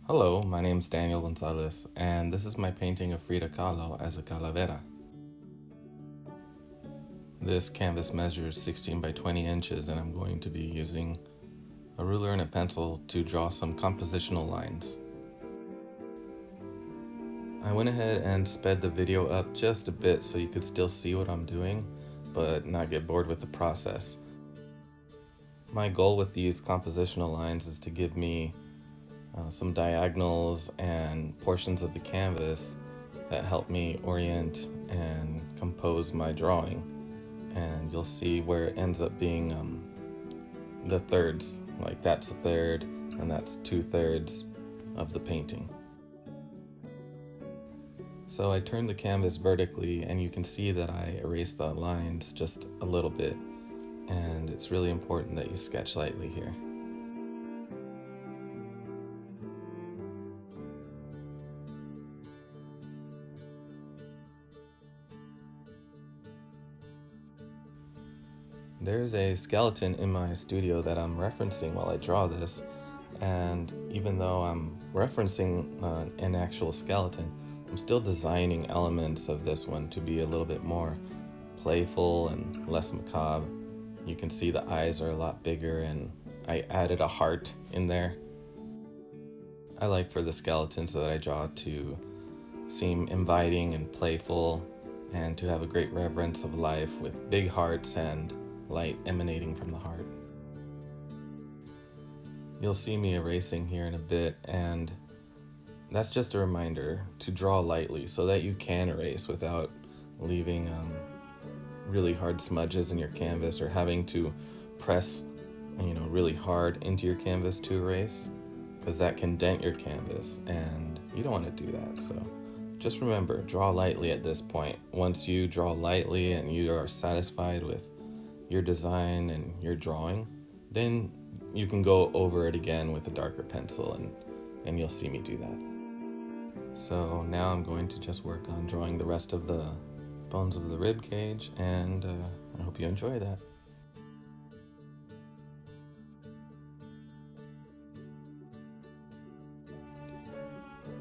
Hello, my name's Daniel Gonzalez, and this is my painting of Frida Kahlo as a Calavera. This canvas measures 16 by 20 inches, and I'm going to be using a ruler and a pencil to draw some compositional lines. I went ahead and sped the video up just a bit so you could still see what I'm doing, but not get bored with the process. My goal with these compositional lines is to give me some diagonals and portions of the canvas that help me orient and compose my drawing. And you'll see where it ends up being the thirds, like that's a third and that's 2/3 of the painting. So I turned the canvas vertically, and you can see that I erased the lines just a little bit, and it's really important that you sketch lightly here. There's a skeleton in my studio that I'm referencing while I draw this, and even though I'm referencing an actual skeleton, I'm still designing elements of this one to be a little bit more playful and less macabre. You can see the eyes are a lot bigger, and I added a heart in there. I like for the skeletons that I draw to seem inviting and playful, and to have a great reverence of life with big hearts and light emanating from the heart. You'll see me erasing here in a bit, and that's just a reminder to draw lightly so that you can erase without leaving really hard smudges in your canvas or having to press really hard into your canvas to erase, because that can dent your canvas and you don't want to do that. So just remember, draw lightly at this point. Once you draw lightly and you are satisfied with your design and your drawing, then you can go over it again with a darker pencil, and you'll see me do that. So now I'm going to just work on drawing the rest of the bones of the rib cage, and I hope you enjoy that.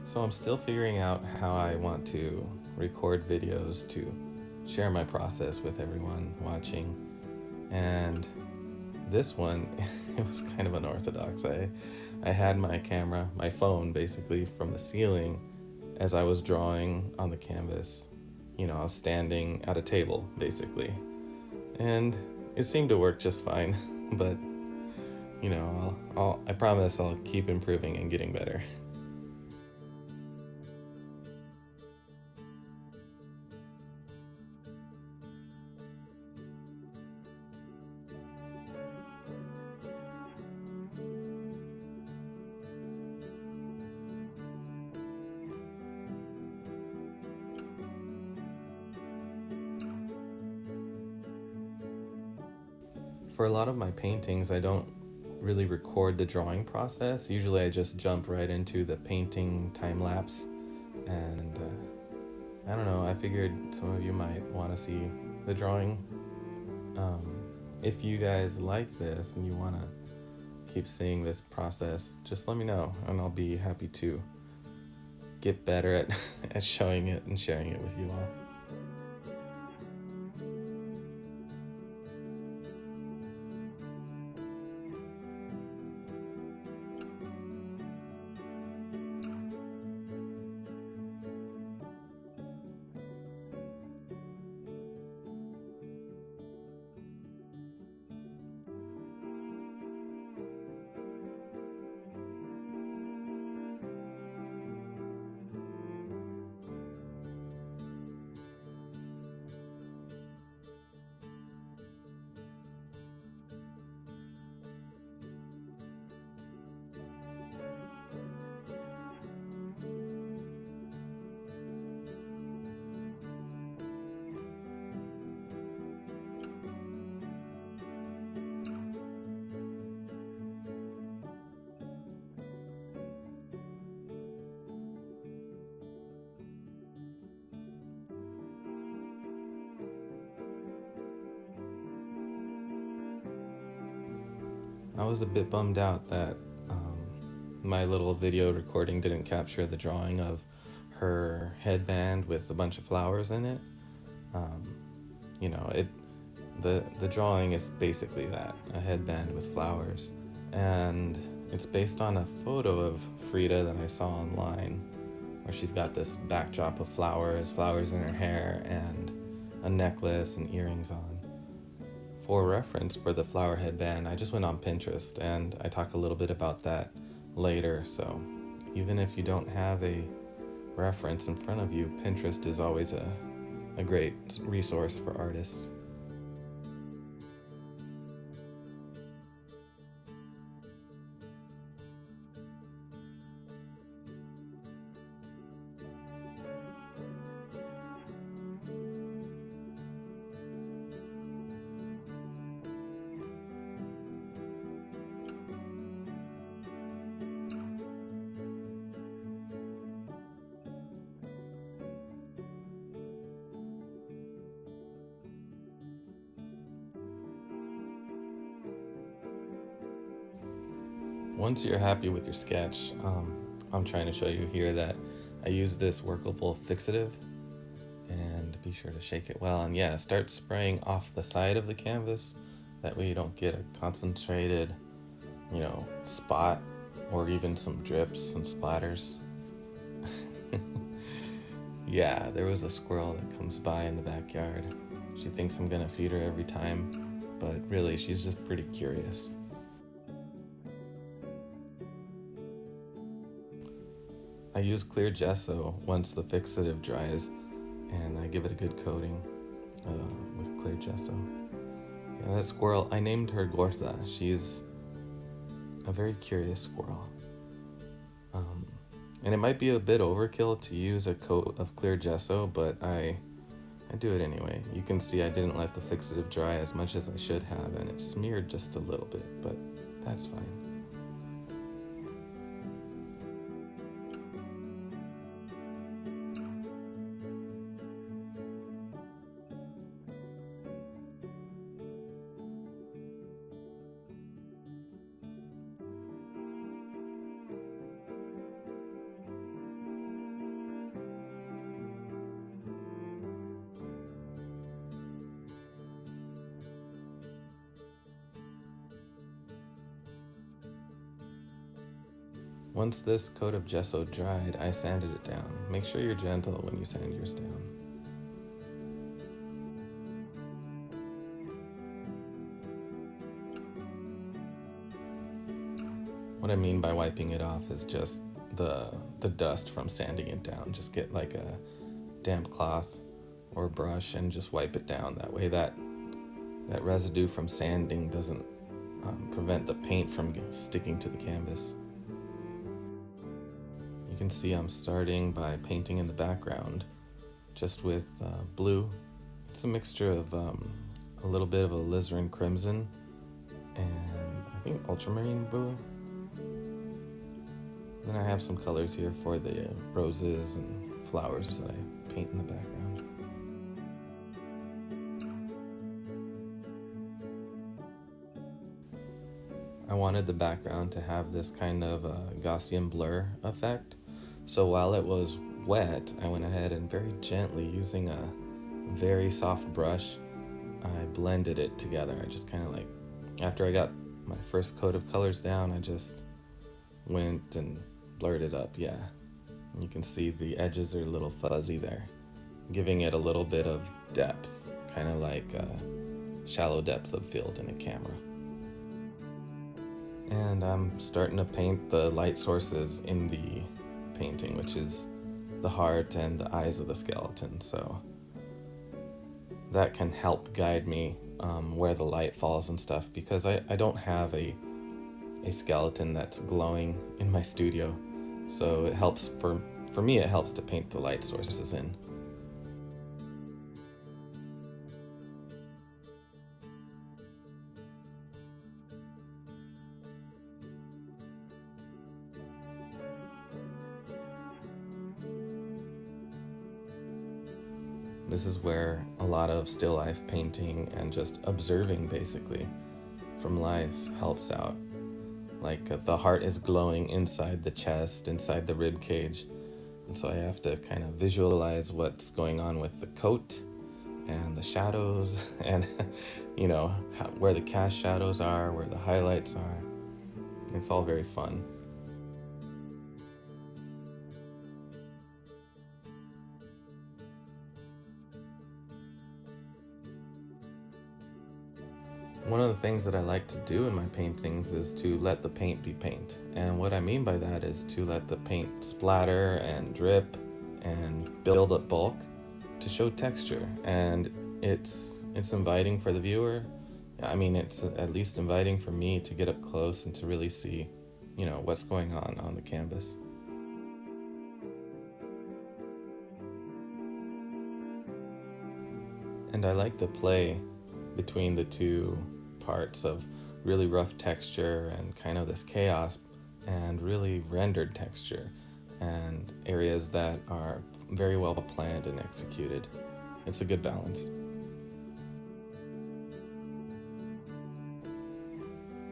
So I'm still figuring out how I want to record videos to share my process with everyone watching. And this one, it was kind of unorthodox. I had my camera, my phone basically, from the ceiling as I was drawing on the canvas. I was standing at a table basically, and it seemed to work just fine. But I promise I'll keep improving and getting better. For a lot of my paintings, I don't really record the drawing process. Usually I just jump right into the painting time lapse, and I don't know, I figured some of you might want to see the drawing. If you guys like this and you want to keep seeing this process, just let me know, and I'll be happy to get better at, at showing it and sharing it with you all. I was a bit bummed out that my little video recording didn't capture the drawing of her headband with a bunch of flowers in it. Um, you know, the drawing is basically that, a headband with flowers. And it's based on a photo of Frida that I saw online, where she's got this backdrop of flowers in her hair, and a necklace and earrings on. For reference for the flower headband, I just went on Pinterest, and I talk a little bit about that later. So even if you don't have a reference in front of you, Pinterest is always a great resource for artists. Once you're happy with your sketch, I'm trying to show you here that I use this workable fixative, and be sure to shake it well, and yeah, start spraying off the side of the canvas. That way you don't get a concentrated, spot, or even some drips and splatters. Yeah, there was a squirrel that comes by in the backyard. She thinks I'm gonna feed her every time, but really she's just pretty curious. I use clear gesso once the fixative dries, and I give it a good coating with clear gesso. Yeah, that squirrel, I named her Gorda. She's a very curious squirrel. And it might be a bit overkill to use a coat of clear gesso, but I do it anyway. You can see I didn't let the fixative dry as much as I should have, and it smeared just a little bit, but that's fine. Once this coat of gesso dried, I sanded it down. Make sure you're gentle when you sand yours down. What I mean by wiping it off is just the dust from sanding it down. Just get like a damp cloth or brush and just wipe it down. That way that residue from sanding doesn't prevent the paint from sticking to the canvas. You can see I'm starting by painting in the background just with blue. It's a mixture of a little bit of alizarin crimson and I think ultramarine blue. Then I have some colors here for the roses and flowers that I paint in the background. I wanted the background to have this kind of Gaussian blur effect. So while it was wet, I went ahead and very gently, using a very soft brush, I blended it together. I just kind of after I got my first coat of colors down, I just went and blurred it up, yeah. And you can see the edges are a little fuzzy there, giving it a little bit of depth, kind of like shallow depth of field in a camera. And I'm starting to paint the light sources in the painting, which is the heart and the eyes of the skeleton, so that can help guide me where the light falls and stuff, because I don't have a skeleton that's glowing in my studio, so it helps for me, it helps to paint the light sources in. This is where a lot of still life painting and just observing basically from life helps out. like the heart is glowing inside the chest, inside the rib cage. And so I have to kind of visualize what's going on with the coat and the shadows and where the cast shadows are, where the highlights are. It's all very fun. One of the things that I like to do in my paintings is to let the paint be paint. And what I mean by that is to let the paint splatter and drip and build up bulk to show texture. And it's inviting for the viewer. I mean, it's at least inviting for me to get up close and to really see, what's going on the canvas. And I like to play between the two parts of really rough texture and kind of this chaos and really rendered texture and areas that are very well planned and executed. It's a good balance.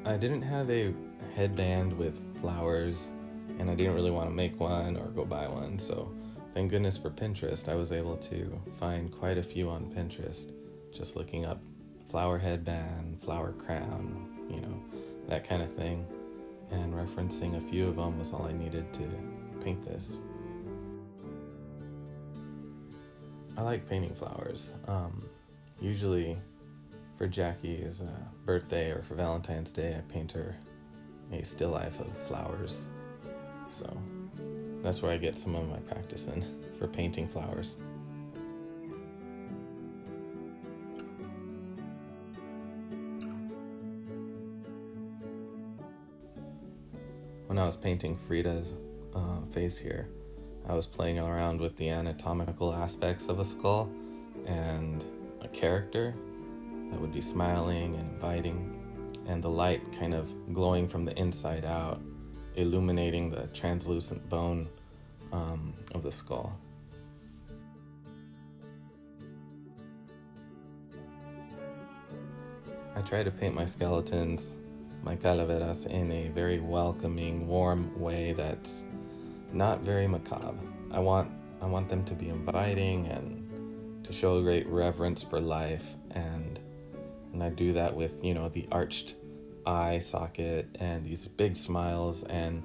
I didn't have a headband with flowers, and I didn't really want to make one or go buy one, so thank goodness for Pinterest. I was able to find quite a few on Pinterest, just looking up flower headband, flower crown, that kind of thing, and referencing a few of them was all I needed to paint this. I like painting flowers. Usually for Jackie's birthday or for Valentine's Day, I paint her a still life of flowers. So that's where I get some of my practice in, for painting flowers. When I was painting Frida's face here, I was playing around with the anatomical aspects of a skull and a character that would be smiling and inviting, and the light kind of glowing from the inside out, illuminating the translucent bone of the skull. I try to paint my skeletons, my calaveras, in a very welcoming, warm way that's not very macabre. I want them to be inviting and to show a great reverence for life, and I do that with the arched eye socket and these big smiles and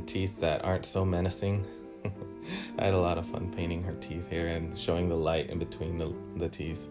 teeth that aren't so menacing. I had a lot of fun painting her teeth here and showing the light in between the teeth.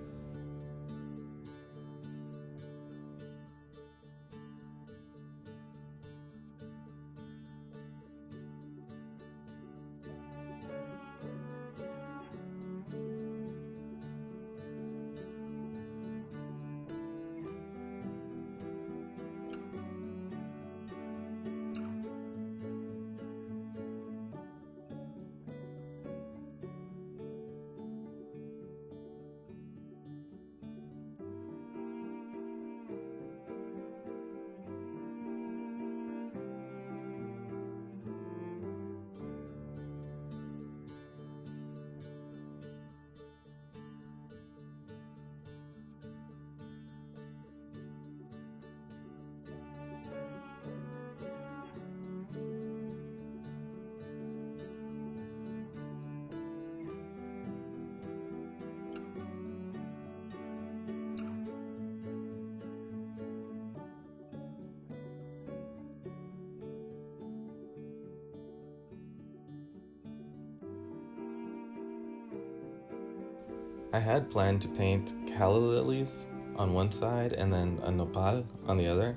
I had planned to paint calla lilies on one side and then a nopal on the other,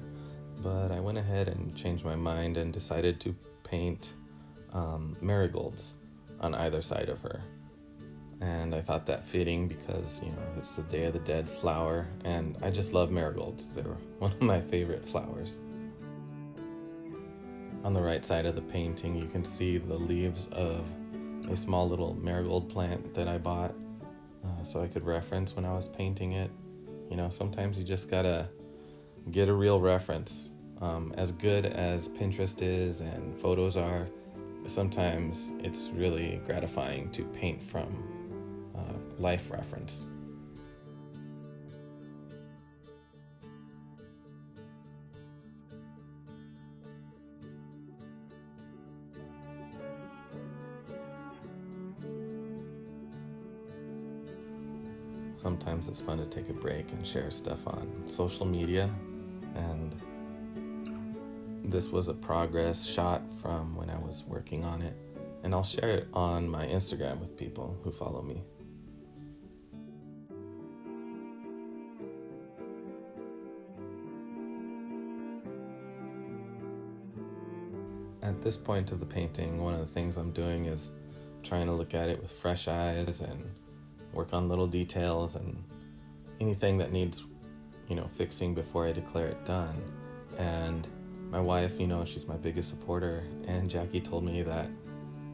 but I went ahead and changed my mind and decided to paint marigolds on either side of her. And I thought that fitting because, it's the Day of the Dead flower, and I just love marigolds. They're one of my favorite flowers. On the right side of the painting, you can see the leaves of a small little marigold plant that I bought so I could reference when I was painting it. Sometimes you just gotta get a real reference. As good as Pinterest is and photos are, sometimes it's really gratifying to paint from life reference. sometimes it's fun to take a break and share stuff on social media. And this was a progress shot from when I was working on it, and I'll share it on my Instagram with people who follow me. At this point of the painting, one of the things I'm doing is trying to look at it with fresh eyes and work on little details and anything that needs, fixing before I declare it done. And my wife, she's my biggest supporter, and Jackie told me that,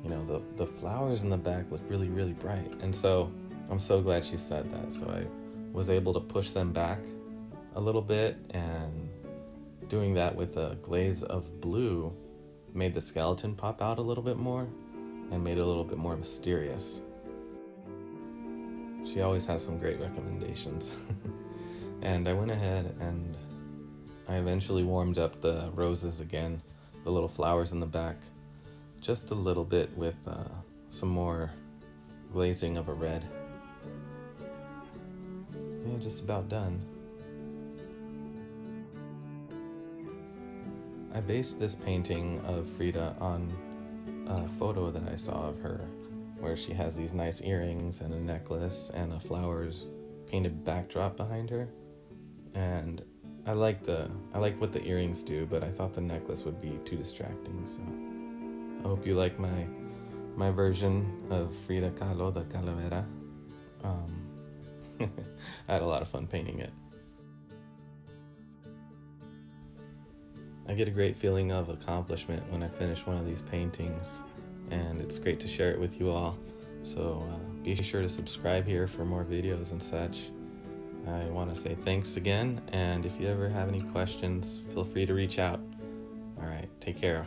the flowers in the back look really, really bright. And so I'm so glad she said that. So I was able to push them back a little bit, and doing that with a glaze of blue made the skeleton pop out a little bit more and made it a little bit more mysterious. She always has some great recommendations. And I went ahead and I eventually warmed up the roses again, the little flowers in the back, just a little bit with some more glazing of a red. Yeah, just about done. I based this painting of Frida on a photo that I saw of her, where she has these nice earrings and a necklace and a flowers painted backdrop behind her. And I like what the earrings do, but I thought the necklace would be too distracting. So I hope you like my version of Frida Kahlo, the Calavera. I had a lot of fun painting it. I get a great feeling of accomplishment when I finish one of these paintings, and it's great to share it with you all. So be sure to subscribe here for more videos and such. I want to say thanks again, and if you ever have any questions, feel free to reach out. All right, take care.